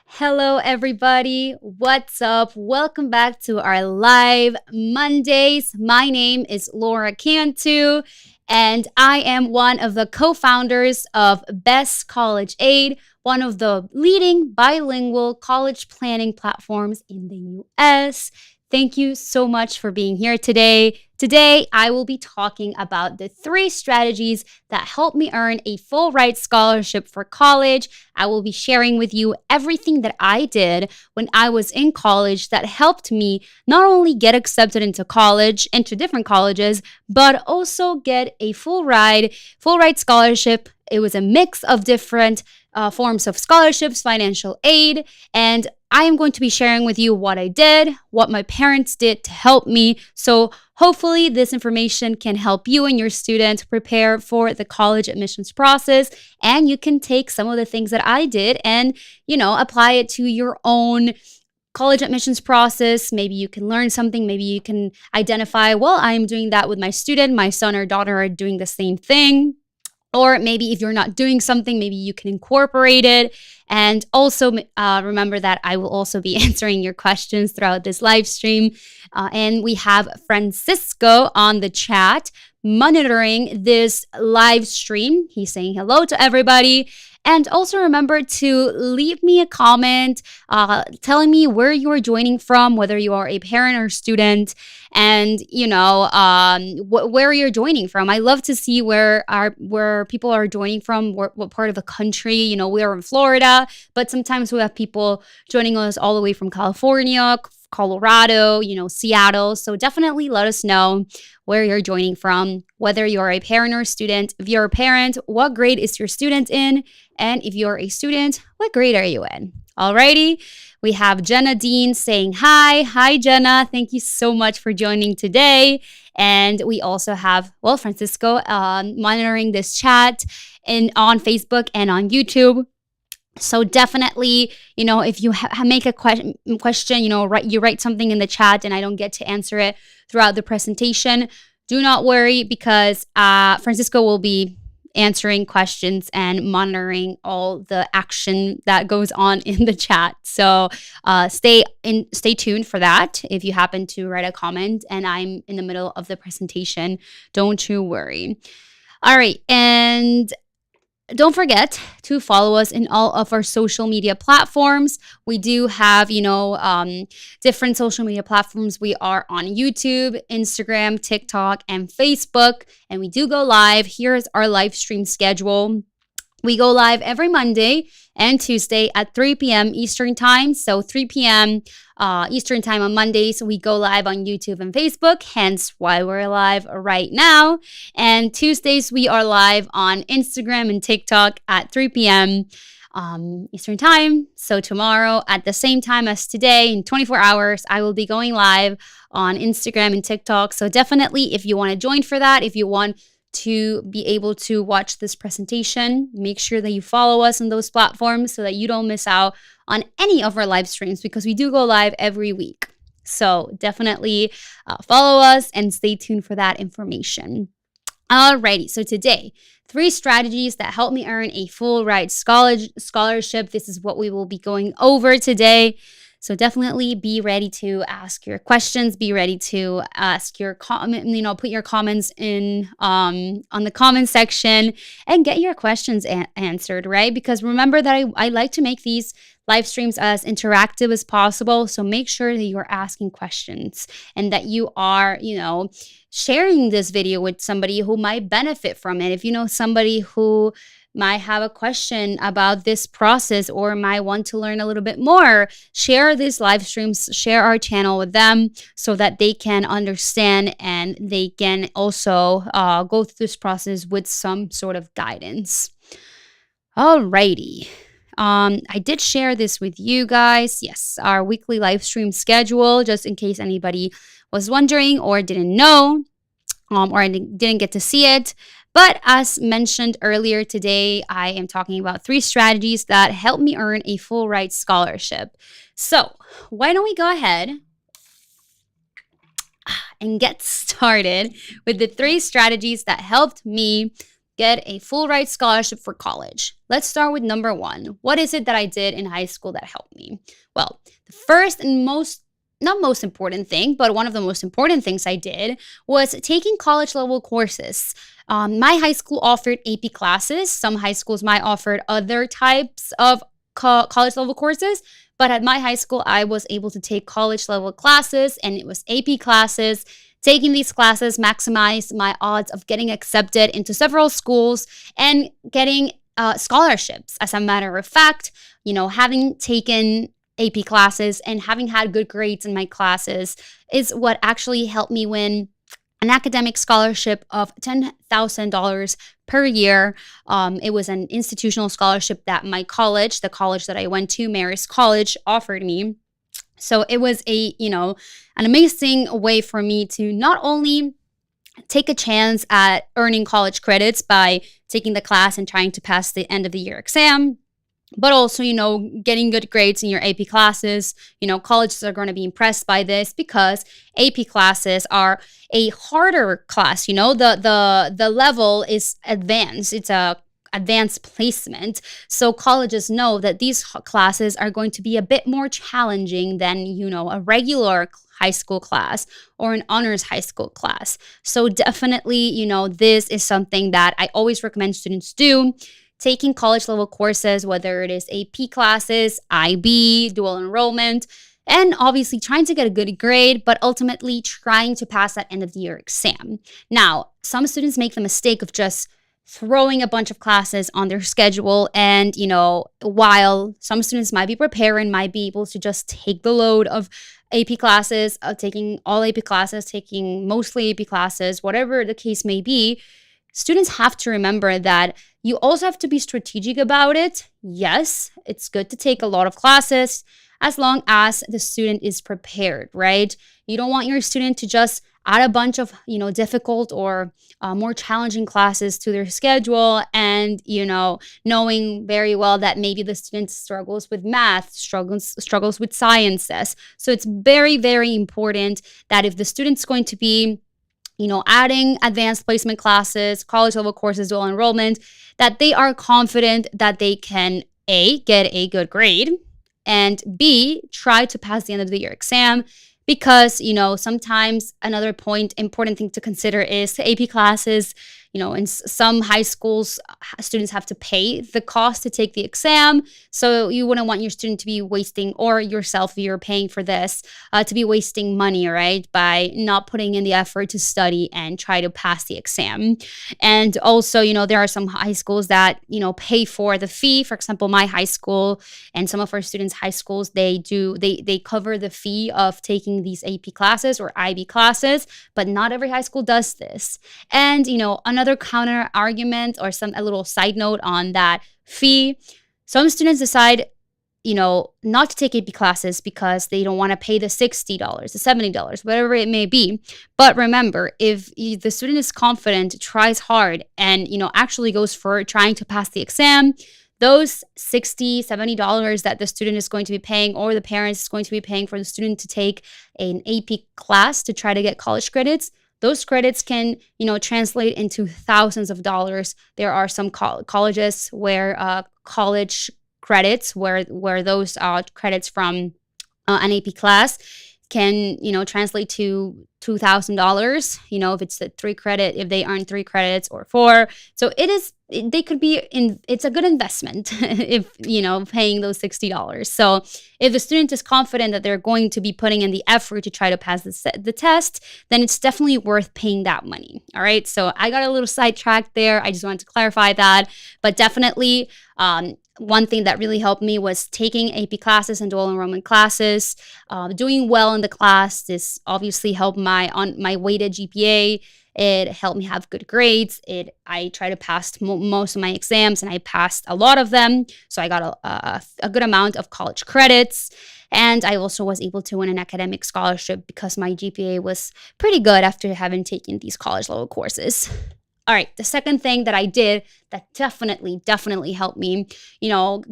Hello, everybody. What's up? Welcome back to our live Mondays. My name is Laura Cantu, and I am one of the co founders of Best College Aid, one of the leading bilingual college planning platforms in the US. Thank you so much for being here today. Today, I will be talking about the 3 strategies that helped me earn a full ride scholarship for college. I will be sharing with you everything that I did when I was in college that helped me not only get accepted into college, into different colleges, but also get a full ride scholarship. It was a mix of different forms of scholarships, financial aid, and I am going to be sharing with you what I did, what my parents did to help me. So hopefully this information can help you and your student prepare for the college admissions process. And you can take some of the things that I did and, apply it to your own college admissions process. Maybe you can learn something. Maybe you can identify, well, I'm doing that with my student. My son or daughter are doing the same thing. Or maybe if you're not doing something, maybe you can incorporate it. And also remember that I will also be answering your questions throughout this live stream. And we have Francisco on the chat monitoring this live stream. He's saying hello to everybody. And also remember to leave me a comment telling me where you are joining from, whether you are a parent or student, and where you're joining from. I love to see where people are joining from, what part of the country. We are in Florida, but sometimes we have people joining us all the way from California, Colorado, Seattle. So definitely let us know where you're joining from, whether you're a parent or a student. If you're a parent, what grade is your student in? And if you're a student, what grade are you in? Alrighty, we have Jenna Dean saying hi. Hi, Jenna. Thank you so much for joining today. And we also have, Francisco monitoring this chat on Facebook and on YouTube. So definitely, if you make a question, you write something in the chat and I don't get to answer it throughout the presentation, do not worry because Francisco will be answering questions and monitoring all the action that goes on in the chat. So stay tuned for that. If you happen to write a comment and I'm in the middle of the presentation, don't you worry. All right, and don't forget to follow us in all of our social media platforms. We do have, different social media platforms. We are on YouTube, Instagram, TikTok, and Facebook, and we do go live. Here's our live stream schedule. We go live every Monday and Tuesday at 3 p.m. Eastern Time. So 3 p.m. Eastern Time on Mondays, we go live on YouTube and Facebook, hence why we're live right now. And Tuesdays, we are live on Instagram and TikTok at 3 p.m. Eastern Time. So tomorrow at the same time as today, in 24 hours, I will be going live on Instagram and TikTok. So definitely, if you want to join for that, if you want to be able to watch this presentation, make sure that you follow us on those platforms so that you don't miss out on any of our live streams because we do go live every week. So definitely follow us and stay tuned for that information. Alrighty, so today, 3 strategies that helped me earn a full ride scholarship. This is what we will be going over today. So definitely be ready to ask your questions. Be ready to ask your comment. Put your comments in on the comment section and get your questions answered, right? Because remember that I like to make these live streams as interactive as possible. So make sure that you are asking questions and that you are, sharing this video with somebody who might benefit from it. If you know somebody who might have a question about this process or might want to learn a little bit more, share these live streams, share our channel with them so that they can understand and they can also go through this process with some sort of guidance. Alrighty. I did share this with you guys. Yes, our weekly live stream schedule, just in case anybody was wondering or didn't know or didn't get to see it. But as mentioned earlier today, I am talking about 3 strategies that helped me earn a full ride scholarship. So why don't we go ahead and get started with the 3 strategies that helped me get a full ride scholarship for college. Let's start with number one. What is it that I did in high school that helped me? Well, the first and not most important thing, but one of the most important things I did was taking college level courses. My high school offered AP classes. Some high schools might offer other types of college level courses, but at my high school, I was able to take college level classes, and it was AP classes. Taking these classes maximized my odds of getting accepted into several schools and getting scholarships. As a matter of fact, having taken AP classes and having had good grades in my classes is what actually helped me win an academic scholarship of $10,000 per year. It was an institutional scholarship that my college, the college that I went to, Marist College, offered me. So it was an amazing way for me to not only take a chance at earning college credits by taking the class and trying to pass the end of the year exam, but also, getting good grades in your AP classes. Colleges are going to be impressed by this because AP classes are a harder class. The level is advanced. It's a advanced placement. So colleges know that these classes are going to be a bit more challenging than, a regular high school class or an honors high school class. So definitely, this is something that I always recommend students do. Taking college level courses, whether it is AP classes, IB, dual enrollment, and obviously trying to get a good grade, but ultimately trying to pass that end of the year exam. Now, some students make the mistake of just throwing a bunch of classes on their schedule. And, while some students might be prepared and might be able to just take the load of AP classes, of taking all AP classes, taking mostly AP classes, whatever the case may be, students have to remember that you also have to be strategic about it. Yes, it's good to take a lot of classes as long as the student is prepared, right? You don't want your student to just add a bunch of, difficult or more challenging classes to their schedule and, knowing very well that maybe the student struggles with math, struggles with sciences. So it's very, very important that if the student's going to be adding advanced placement classes, college level courses, dual enrollment, that they are confident that they can A, get a good grade, and B, try to pass the end of the year exam. Because, sometimes another important thing to consider is AP classes. In some high schools, students have to pay the cost to take the exam. So you wouldn't want your student to be wasting, or yourself, if you're paying for this, to be wasting money, right? By not putting in the effort to study and try to pass the exam. And also, there are some high schools that, pay for the fee. For example, my high school and some of our students' high schools, they cover the fee of taking these AP classes or IB classes, but not every high school does this. And, another counter argument or a little side note on that fee, some students decide, not to take AP classes because they don't want to pay the $60, the $70, whatever it may be. But remember, if the student is confident, tries hard, and, actually goes for trying to pass the exam, those $60, $70 that the student is going to be paying, or the parents is going to be paying for the student to take an AP class to try to get college credits, those credits can, translate into thousands of dollars. There are some colleges where college credits, where those credits from an AP class can, translate to $2,000, if it's if they earn 3 credits or 4. So it's a good investment if, paying those $60. So if the student is confident that they're going to be putting in the effort to try to pass the test, then it's definitely worth paying that money. All right. So I got a little sidetracked there. I just wanted to clarify that, but definitely, one thing that really helped me was taking AP classes and dual enrollment classes. Doing well in the class, this obviously helped my weighted GPA. It helped me have good grades. I tried to pass most of my exams, and I passed a lot of them. So I got a good amount of college credits. And I also was able to win an academic scholarship because my GPA was pretty good after having taken these college level courses. All right, the second thing that I did that definitely helped me,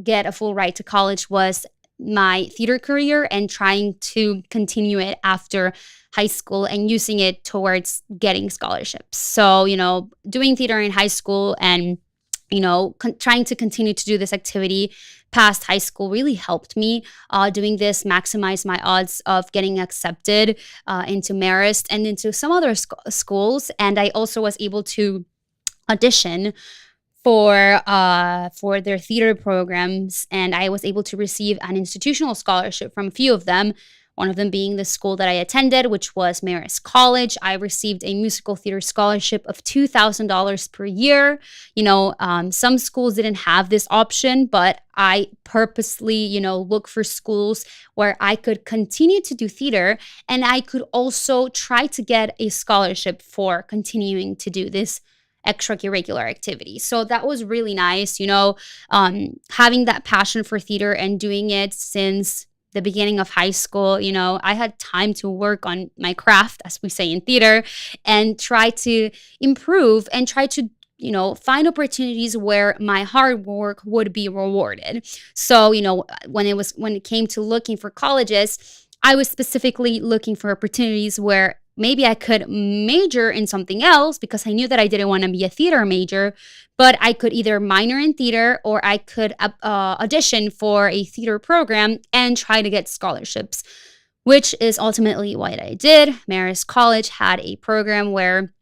get a full ride to college was my theater career and trying to continue it after high school and using it towards getting scholarships. So, doing theater in high school and trying to continue to do this activity past high school really helped me. Doing this maximized my odds of getting accepted into Marist and into some other schools. And I also was able to audition for their theater programs, and I was able to receive an institutional scholarship from a few of them. One of them being the school that I attended, which was Marist College. I received a musical theater scholarship of $2,000 per year. Some schools didn't have this option, but I purposely, look for schools where I could continue to do theater and I could also try to get a scholarship for continuing to do this extracurricular activity. So that was really nice, having that passion for theater and doing it since the beginning of high school. I had time to work on my craft, as we say in theater, and try to improve and try to find opportunities where my hard work would be rewarded. So, when it came to looking for colleges, I was specifically looking for opportunities where maybe I could major in something else because I knew that I didn't want to be a theater major, but I could either minor in theater or I could audition for a theater program and try to get scholarships, which is ultimately what I did. Marist College had a program where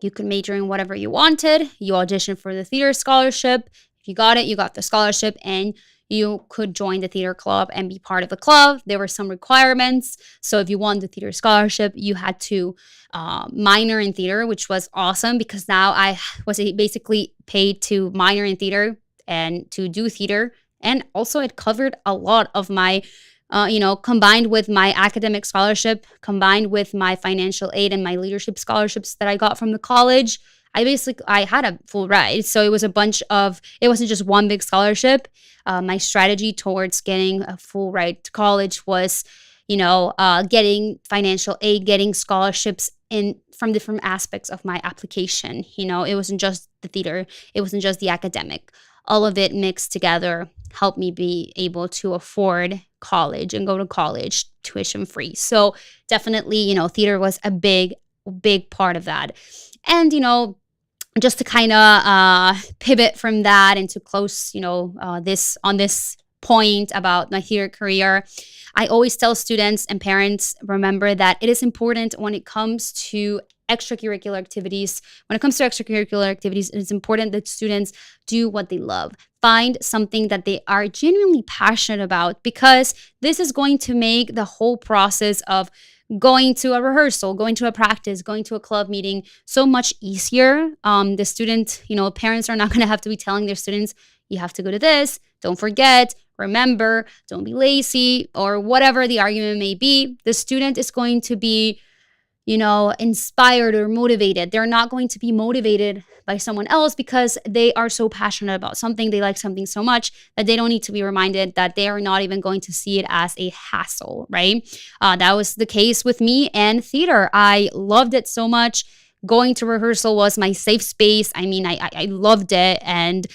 you could major in whatever you wanted. You auditioned for the theater scholarship. If you got it, you got the scholarship, and you could join the theater club and be part of the club. There were some requirements. So if you won the theater scholarship, you had to minor in theater, which was awesome because now I was basically paid to minor in theater and to do theater. And also it covered a lot of my, combined with my academic scholarship, combined with my financial aid and my leadership scholarships that I got from the college. I had a full ride. So it wasn't just one big scholarship. My strategy towards getting a full ride to college was, getting financial aid, getting scholarships from different aspects of my application. It wasn't just the theater. It wasn't just the academic. All of it mixed together helped me be able to afford college and go to college tuition free. So definitely, theater was a big, big part of that. And, just to kind of pivot from that and to close, this point about my theater career, I always tell students and parents, remember that it is important when it comes to extracurricular activities. When it comes to extracurricular activities, it's important that students do what they love. Find something that they are genuinely passionate about, because this is going to make the whole process of going to a rehearsal, going to a practice, going to a club meeting so much easier. The student, parents are not going to have to be telling their students, you have to go to this, don't forget, remember, don't be lazy, or whatever the argument may be. The student is going to be, inspired or motivated. They're not going to be motivated by someone else because they are so passionate about something. They like something so much that they don't need to be reminded that they are not even going to see it as a hassle, right? That was the case with me and theater. I loved it so much. Going to rehearsal was my safe space. I loved it, and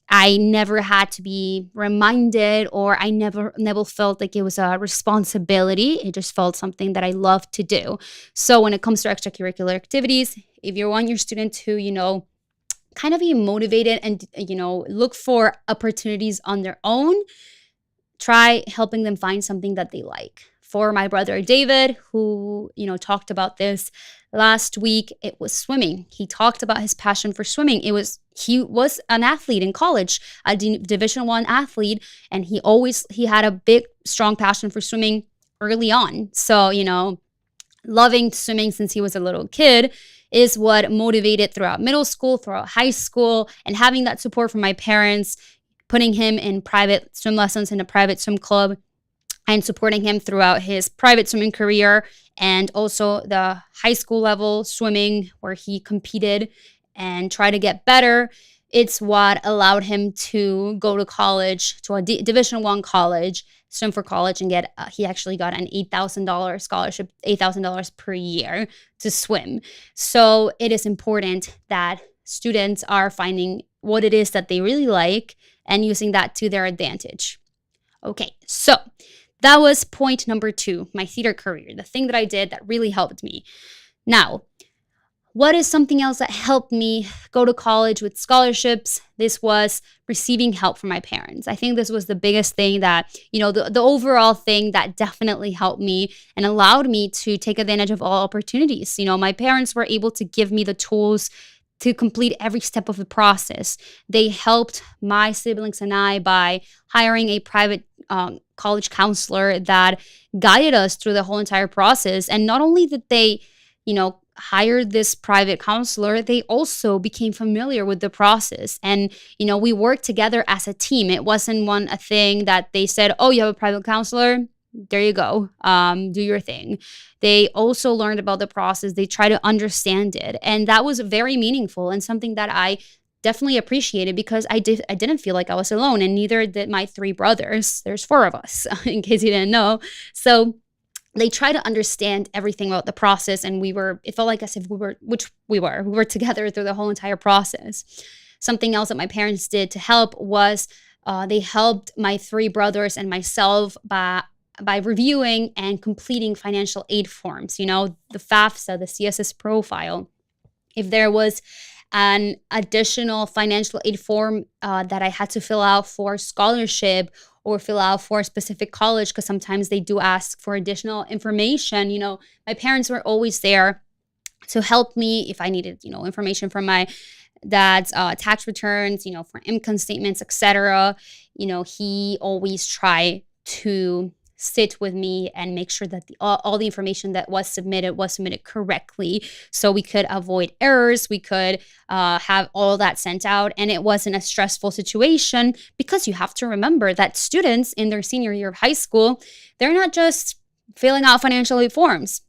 I never had to be reminded, or I never felt like it was a responsibility. It just felt something that I loved to do. So when it comes to extracurricular activities, if you want your student to, kind of be motivated and, look for opportunities on their own, try helping them find something that they like. For my brother David, who, talked about this last week, it was swimming. He talked about his passion for swimming. He was an athlete in college, a Division I athlete, and he had a big, strong passion for swimming early on. So, loving swimming since he was a little kid is what motivated throughout middle school, throughout high school, and having that support from my parents, putting him in private swim lessons in a private swim club, and supporting him throughout his private swimming career, and also the high school level swimming where he competed and tried to get better. It's what allowed him to go to college, to a Division I college, swim for college, and he actually got an $8,000 scholarship, $8,000 per year to swim. So it is important that students are finding what it is that they really like and using that to their advantage. Okay, so that was point number 2, my theater career, the thing that I did that really helped me. Now, what is something else that helped me go to college with scholarships? This was receiving help from my parents. I think this was the biggest thing that, the overall thing that definitely helped me and allowed me to take advantage of all opportunities. My parents were able to give me the tools to complete every step of the process. They helped my siblings and I by hiring a private college counselor that guided us through the whole entire process. And not only did they, hired this private counselor, they also became familiar with the process. And, we worked together as a team. It wasn't a thing that they said, oh, you have a private counselor? There you go. Do your thing. They also learned about the process. They try to understand it. And that was very meaningful and something that I definitely appreciated because I didn't feel like I was alone, and neither did my 3 brothers. There's 4 of us, in case you didn't know. So they try to understand everything about the process, and it felt like as if we were together through the whole entire process. Something else that my parents did to help was they helped my 3 brothers and myself by reviewing and completing financial aid forms, the FAFSA, the CSS profile. If there was an additional financial aid form that I had to fill out for scholarship or fill out for a specific college, because sometimes they do ask for additional information. My parents were always there to help me if I needed, information from my dad's tax returns, for income statements, etc. He always tried to sit with me and make sure that all the information that was submitted correctly, so we could avoid errors. We could have all that sent out, and it wasn't a stressful situation, because you have to remember that students in their senior year of high school, they're not just filling out financial aid forms.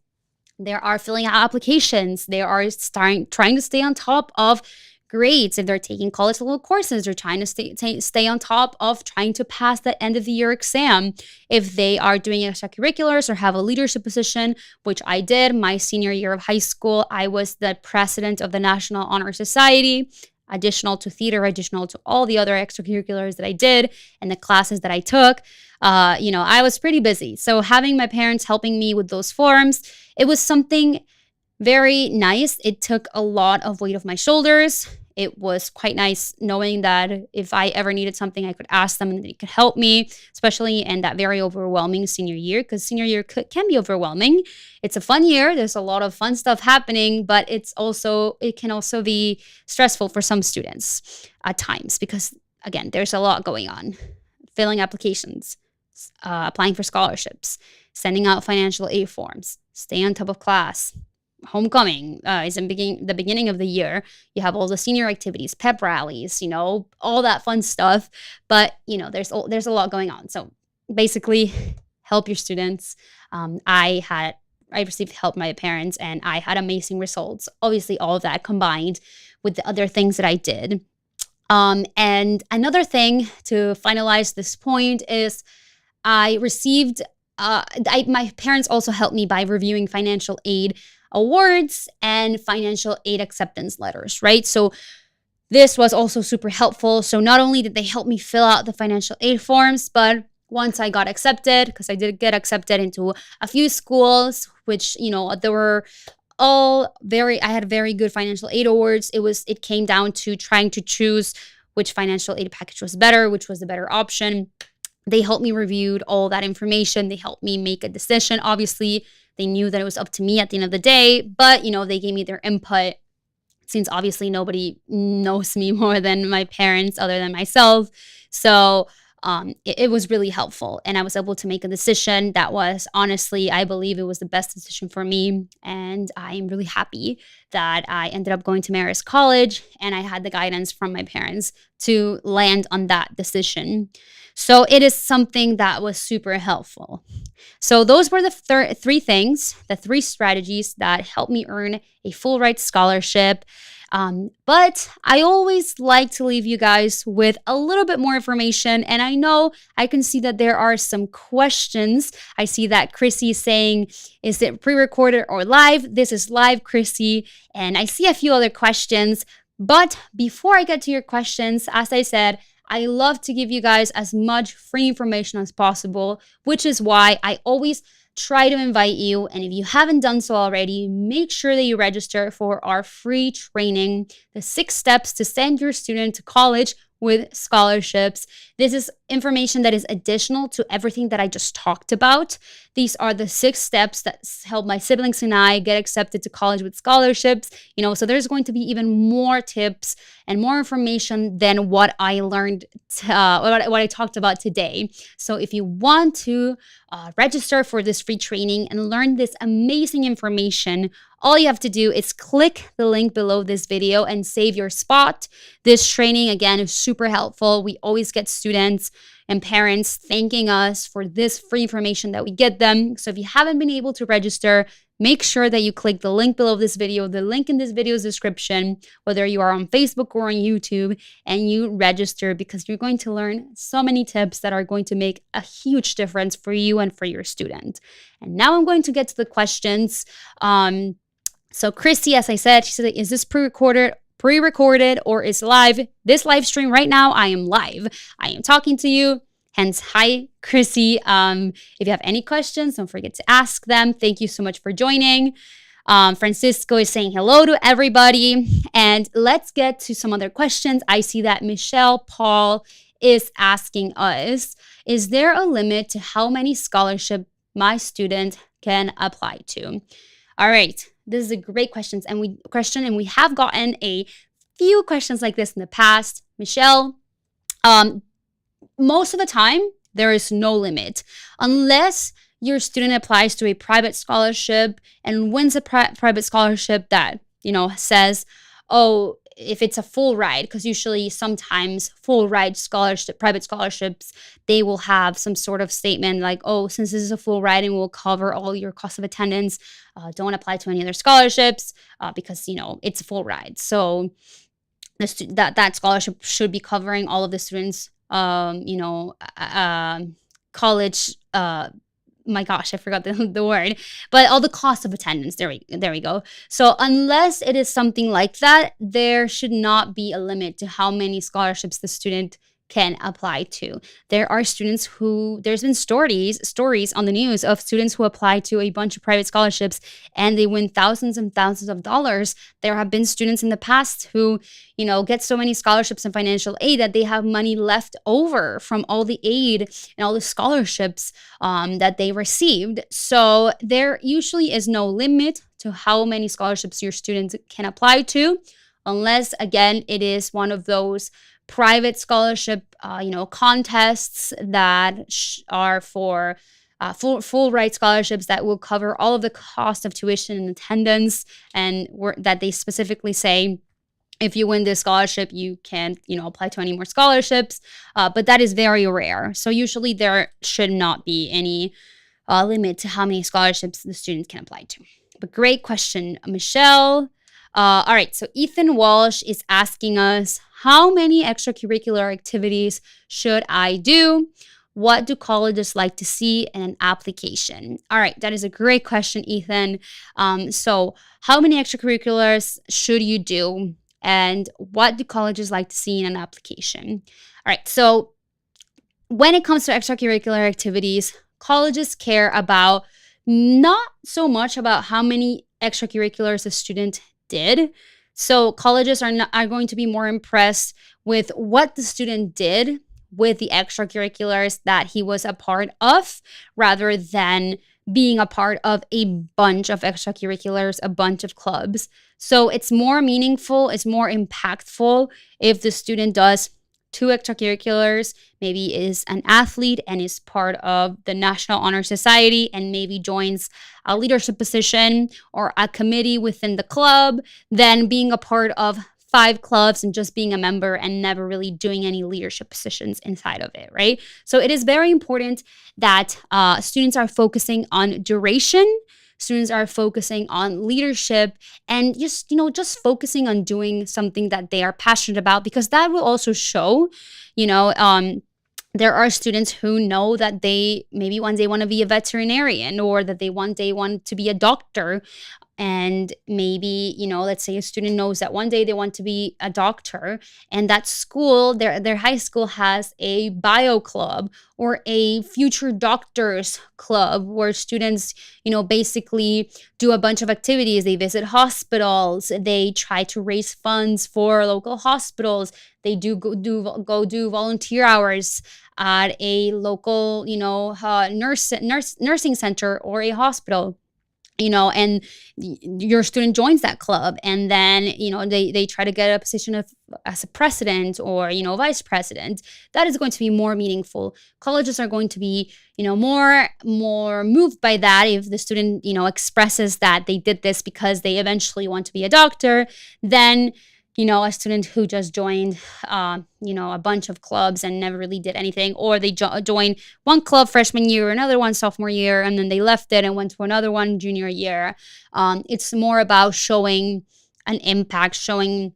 They are filling out applications. They are trying to stay on top of grades. If they're taking college level courses, they're trying to stay on top of trying to pass that end of the year exam. If they are doing extracurriculars or have a leadership position, which I did my senior year of high school, I was the president of the National Honor Society, additional to theater, additional to all the other extracurriculars that I did and the classes that I took. I was pretty busy. So having my parents helping me with those forms, it was something very nice. It took a lot of weight off my shoulders. It was quite nice knowing that if I ever needed something, I could ask them and they could help me, especially in that very overwhelming senior year, because senior year can be overwhelming. It's a fun year. There's a lot of fun stuff happening, but it can also be stressful for some students at times because, again, there's a lot going on. Filling applications, applying for scholarships, sending out financial aid forms, staying on top of class. Homecoming is in the beginning of the year. You have all the senior activities, pep rallies, all that fun stuff. But there's a lot going on. So basically, help your students. I received help from my parents, and I had amazing results. Obviously, all of that combined with the other things that I did. And another thing to finalize this point is I received. My parents also helped me by reviewing financial aid awards and financial aid acceptance letters, right? So this was also super helpful. So not only did they help me fill out the financial aid forms, but once I got accepted, because I did get accepted into a few schools, which, they were I had very good financial aid awards. It came down to trying to choose which financial aid package was better, which was the better option. They helped me review all that information. They helped me make a decision. Obviously, they knew that it was up to me at the end of the day, but, they gave me their input, since obviously nobody knows me more than my parents other than myself. So it was really helpful, and I was able to make a decision that was, honestly, I believe it was the best decision for me, and I'm really happy that I ended up going to Marist College, and I had the guidance from my parents to land on that decision. So it is something that was super helpful. So those were the 3 things, the 3 strategies that helped me earn a full ride scholarship. But I always like to leave you guys with a little bit more information. And I know I can see that there are some questions. I see that Chrissy is saying, is it pre-recorded or live? This is live, Chrissy. And I see a few other questions. But before I get to your questions, as I said, I love to give you guys as much free information as possible, which is why I always try to invite you. And if you haven't done so already, make sure that you register for our free training, the 6 steps to send your student to college with scholarships. This is information that is additional to everything that I just talked about. These are the 6 steps that help my siblings and I get accepted to college with scholarships. So there's going to be even more tips and more information than what I learned, what I talked about today. So if you want to register for this free training and learn this amazing information, all you have to do is click the link below this video and save your spot. This training, again, is super helpful. We always get students and parents thanking us for this free information that we get them. So if you haven't been able to register, make sure that you click the link below this video, the link in this video's description, whether you are on Facebook or on YouTube, and you register, because you're going to learn so many tips that are going to make a huge difference for you and for your student. And now I'm going to get to the questions. So Christy, as I said, she said, is this pre-recorded or is live? This live stream right now, I am live. I am talking to you. Hence, hi, Chrissy. If you have any questions, don't forget to ask them. Thank you so much for joining. Francisco is saying hello to everybody. And let's get to some other questions. I see that Michelle Paul is asking us, is there a limit to how many scholarships my student can apply to? All right. This is a great question, and we have gotten a few questions like this in the past. Michelle, most of the time, there is no limit. Unless your student applies to a private scholarship and wins a private scholarship that, says, oh, if it's a full ride, because usually sometimes full ride private scholarships, they will have some sort of statement like, oh, since this is a full ride and will cover all your cost of attendance, don't apply to any other scholarships because, it's a full ride. So that scholarship should be covering all of the students, college, my gosh, I forgot the word, but all the cost of attendance. There we go. So unless it is something like that, there should not be a limit to how many scholarships the student can apply to. There are students there's been stories on the news of students who apply to a bunch of private scholarships and they win thousands and thousands of dollars. There have been students in the past who, get so many scholarships and financial aid that they have money left over from all the aid and all the scholarships that they received. So there usually is no limit to how many scholarships your students can apply to, unless, again, it is one of those private scholarship, contests that are for full ride scholarships that will cover all of the cost of tuition and attendance, and that they specifically say, if you win this scholarship, you can't, apply to any more scholarships. But that is very rare. So usually there should not be any limit to how many scholarships the students can apply to. But great question, Michelle. All right, so Ethan Walsh is asking us, how many extracurricular activities should I do? What do colleges like to see in an application? All right, that is a great question, Ethan. So how many extracurriculars should you do? And what do colleges like to see in an application? All right, so when it comes to extracurricular activities, colleges care about not so much about how many extracurriculars a student did. So colleges are going to be more impressed with what the student did with the extracurriculars that he was a part of, rather than being a part of a bunch of extracurriculars, a bunch of clubs. So it's more meaningful, it's more impactful if the student does 2 extracurriculars, maybe is an athlete and is part of the National Honor Society and maybe joins a leadership position or a committee within the club, than being a part of 5 clubs and just being a member and never really doing any leadership positions inside of it, right? So it is very important that students are focusing on duration. Students are focusing on leadership and just focusing on doing something that they are passionate about, because that will also show, there are students who know that they maybe one day want to be a veterinarian, or that they one day want to be a doctor. And maybe, let's say a student knows that one day they want to be a doctor, and that school, their high school has a bio club or a future doctors club where students, basically do a bunch of activities. They visit hospitals, they try to raise funds for local hospitals, they go do volunteer hours at a local, nursing center or a hospital. And your student joins that club, and then, they try to get a position as a president or, vice president. That is going to be more meaningful. Colleges are going to be, more moved by that if the student, expresses that they did this because they eventually want to be a doctor, than a student who just joined, a bunch of clubs and never really did anything, or they joined one club freshman year, another one sophomore year, and then they left it and went to another one junior year. It's more about showing an impact, showing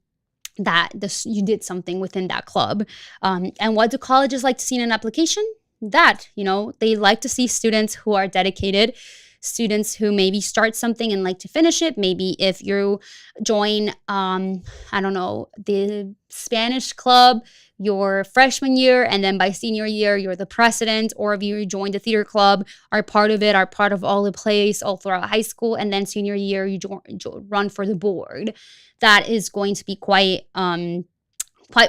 that you did something within that club. And what do colleges like to see in an application? That, they like to see students who are dedicated, students who maybe start something and like to finish it. Maybe if you join, the Spanish club your freshman year, and then by senior year, you're the president, or if you join the theater club, are part of all the plays all throughout high school, and then senior year, you run for the board. That is going to be quite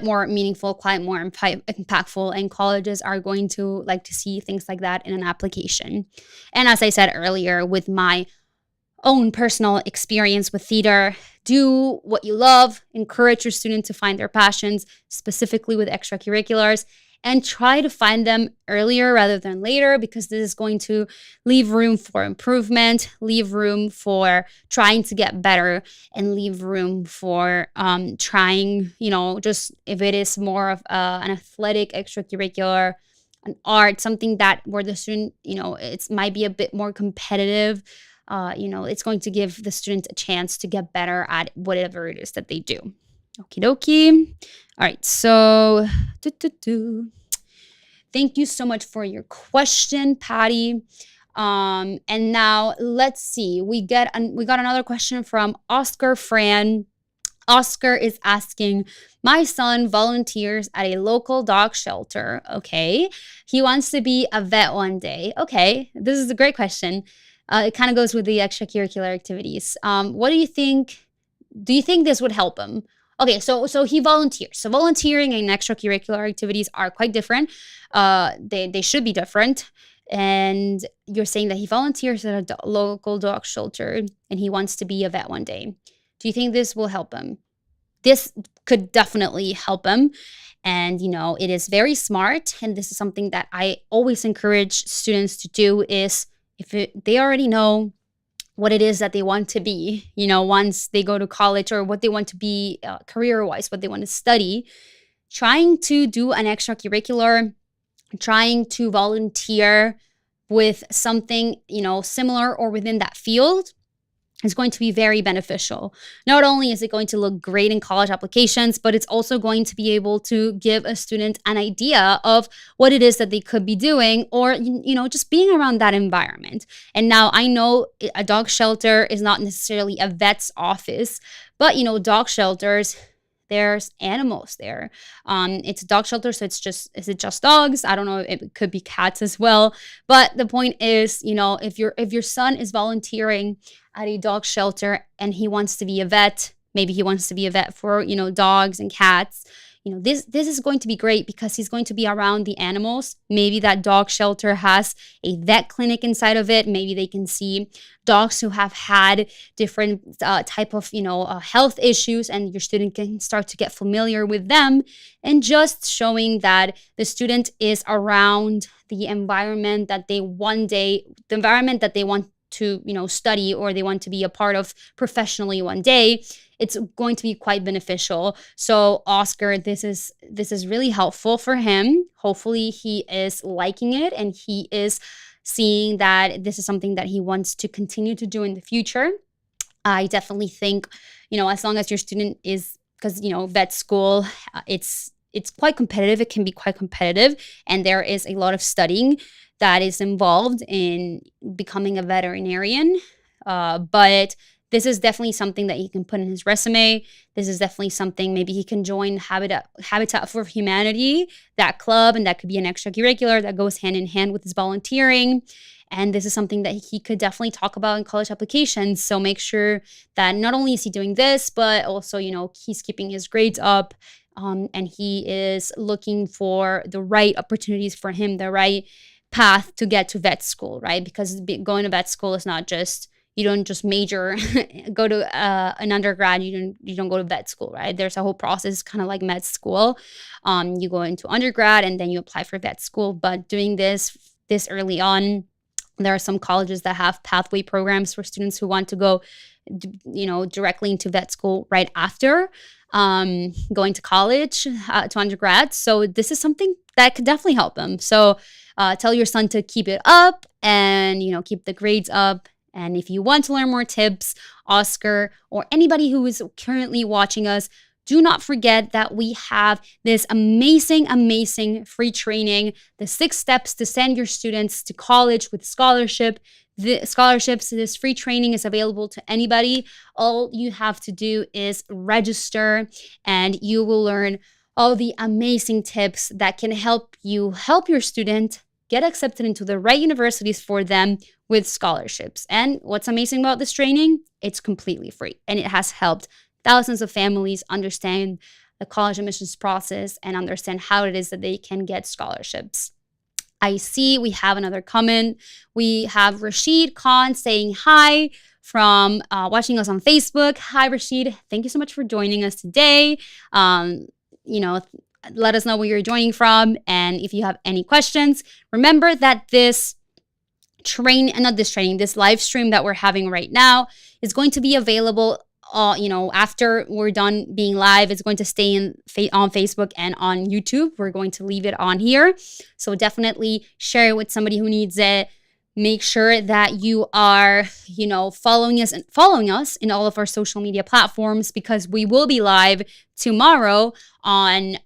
more meaningful, quite more impactful, and colleges are going to like to see things like that in an application. And as I said earlier, with my own personal experience with theater, do what you love, encourage your students to find their passions, specifically with extracurriculars, and try to find them earlier rather than later, because this is going to leave room for improvement, leave room for trying to get better, and leave room for trying, just if it is more of an athletic extracurricular, an art, something that where the student, it might be a bit more competitive. It's going to give the student a chance to get better at whatever it is that they do. Okie dokie. All right, so thank you so much for your question, Patty. And now let's see. We got another question from Oscar Fran. Oscar is asking, my son volunteers at a local dog shelter. Okay. He wants to be a vet one day. Okay. This is a great question. It kind of goes with the extracurricular activities. What do you think? Do you think this would help him? Okay, so he volunteers. So volunteering and extracurricular activities are quite different. They should be different. And you're saying that he volunteers at a local dog shelter and he wants to be a vet one day. Do you think this will help him? This could definitely help him. And, it is very smart. And this is something that I always encourage students to do, is they already know what it is that they want to be, once they go to college, or what they want to be career-wise, what they want to study, trying to do an extracurricular, trying to volunteer with something, similar or within that field, is going to be very beneficial. Not only is it going to look great in college applications, but it's also going to be able to give a student an idea of what it is that they could be doing, or, just being around that environment. And now I know a dog shelter is not necessarily a vet's office, but, dog shelters, there's animals there. It's a dog shelter, so is it just dogs? I don't know. It could be cats as well. But the point is, if your son is volunteering at a dog shelter and he wants to be a vet, maybe he wants to be a vet for, dogs and cats. This is going to be great because he's going to be around the animals. Maybe that dog shelter has a vet clinic inside of it. Maybe they can see dogs who have had different type of, health issues, and your student can start to get familiar with them. And just showing that the student is around the environment that they want to, study, or they want to be a part of professionally one day, it's going to be quite beneficial. So Oscar, this is really helpful for him. Hopefully he is liking it and he is seeing that this is something that he wants to continue to do in the future. I definitely think, as long as your student is, because, vet school, it's quite competitive. It can be quite competitive, and there is a lot of studying that is involved in becoming a veterinarian. But this is definitely something that he can put in his resume. This is definitely something maybe he can join Habitat for Humanity, that club, and that could be an extracurricular that goes hand in hand with his volunteering. And this is something that he could definitely talk about in college applications. So make sure that not only is he doing this, but also, he's keeping his grades up, and he is looking for the right opportunities for him, the right path to get to vet school, right? Because going to vet school is not just, you don't just major, go to an undergrad, you don't go to vet school, right? There's a whole process, kind of like med school. You go into undergrad and then you apply for vet school. But doing this early on, there are some colleges that have pathway programs for students who want to go, directly into vet school right after going to college, to undergrad. So this is something that could definitely help them. So tell your son to keep it up and, keep the grades up. And if you want to learn more tips, Oscar, or anybody who is currently watching us, do not forget that we have this amazing, amazing free training, the 6 steps to send your students to college with scholarships. This free training is available to anybody. All you have to do is register, and you will learn all the amazing tips that can help you help your student get accepted into the right universities for them with scholarships. And what's amazing about this training? It's completely free, and it has helped thousands of families understand the college admissions process and understand how it is that they can get scholarships. I see we have another comment. We have Rashid Khan saying hi from watching us on Facebook. Hi, Rashid. Thank you so much for joining us today. Let us know where you're joining from. And if you have any questions, remember that this live stream that we're having right now is going to be available after we're done being live. It's going to stay on Facebook and on YouTube. We're going to leave it on here. So definitely share it with somebody who needs it. Make sure that you are, following us in all of our social media platforms, because we will be live tomorrow on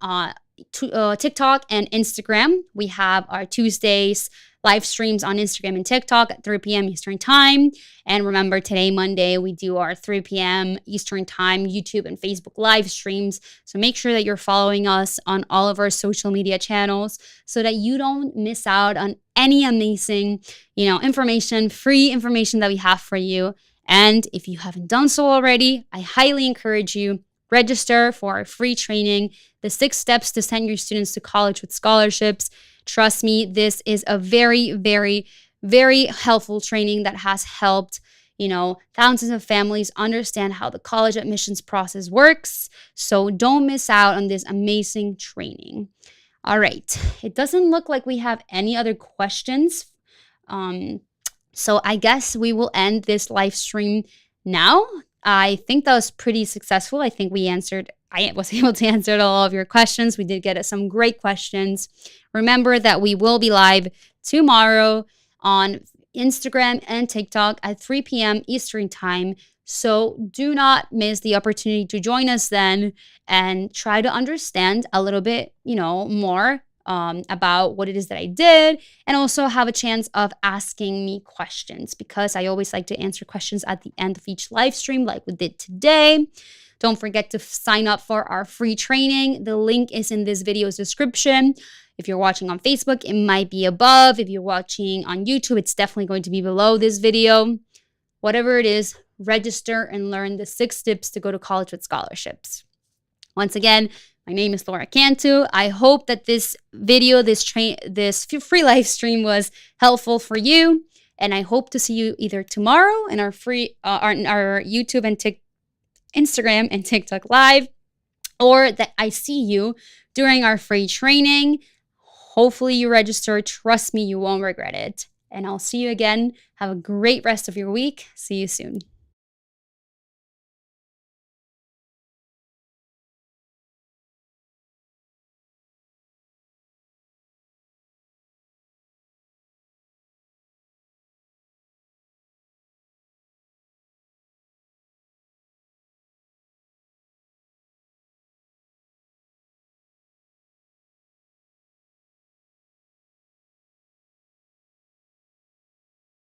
TikTok and Instagram. We have our Tuesdays live streams on Instagram and TikTok at 3 p.m. Eastern Time. And remember, today, Monday, we do our 3 p.m. Eastern Time YouTube and Facebook live streams. So make sure that you're following us on all of our social media channels so that you don't miss out on any amazing, information, free information that we have for you. And if you haven't done so already, I highly encourage you, register for our free training, the 6 steps to send your students to college with scholarships. Trust me, this is a very, very, very helpful training that has helped, thousands of families understand how the college admissions process works. So don't miss out on this amazing training. All right. It doesn't look like we have any other questions. So I guess we will end this live stream now. I think that was pretty successful. I think I was able to answer all of your questions. We did get some great questions. Remember that we will be live tomorrow on Instagram and TikTok at 3 p.m. Eastern Time. So do not miss the opportunity to join us then and try to understand a little bit, more about what it is that I did, and also have a chance of asking me questions, because I always like to answer questions at the end of each live stream like we did today. Don't forget to sign up for our free training. The link is in this video's description. If you're watching on Facebook, it might be above. If you're watching on YouTube, it's definitely going to be below this video. Whatever it is, register and learn the 6 tips to go to college with scholarships. Once again, my name is Laura Cantu. I hope that this video, this free live stream was helpful for you. And I hope to see you either tomorrow in our our YouTube and Instagram and TikTok live, or that I see you during our free training. Hopefully you register. Trust me, you won't regret it. And I'll see you again. Have a great rest of your week. See you soon.